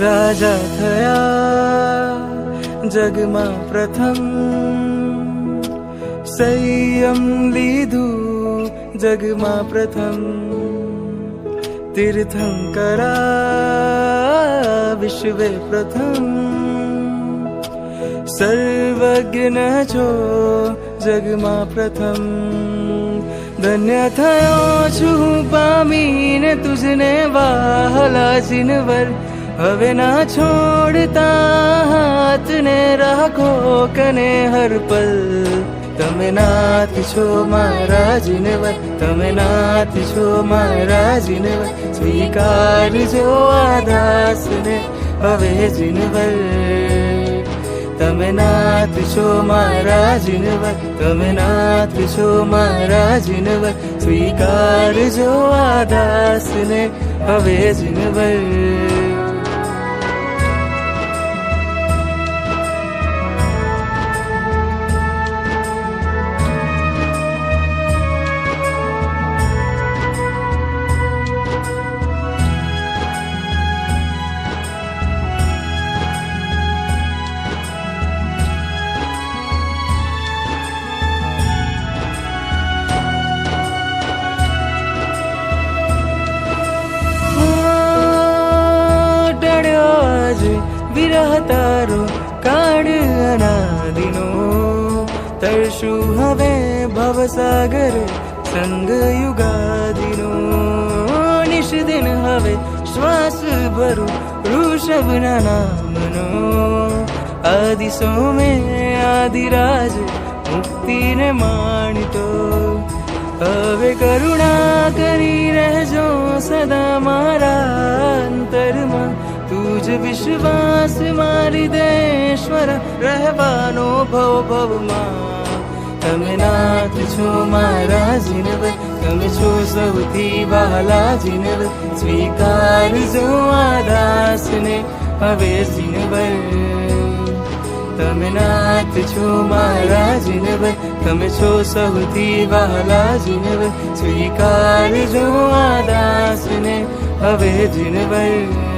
राजा थया जगमा प्रथम, संयम लीधु जगमा प्रथम, तीर्थंकरा विश्वे प्रथम, सर्वज्ञ न छो जगमा प्रथम। धन्य थयो छू पामीने तुझने वाहला जिनवर, हवे ना छोड़ता हाथ ने राखो कने हर पल। तमे नाथ छो मारा जिनवर, तमे नाथ छो मारा जिनवर, स्वीकार जो आदास ने हवे जिनवर। तमे नाथ छो मारा जिनवर, तमे नाथ छो मारा जिनवर, स्वीकार जो आदास ने हवे जिनवर। विरह तारो काळ अनादिनो, तरशु हवे भवसागर संग युगादिनो। निष्दिन हवे श्वास भरू ऋषभना नामनो, आदि सोमे आदिराज मुक्ति ने माणितो। हवे करुणा करी रहजो सदा मारा अंतरमा, तुझ विश्वास मारी देश्वर रहवानो भव भवमा। तमे नाथ छो मारा जिनवर, तमे छो सौथी वहाला जिनवर, स्वीकार जो आदास ने हवे जिनवर। तमे नाथ छो मारा जिनवर, तमे छो सौथी वहाला जिनवर, स्वीकार जो आदास ने हवे जिनवर।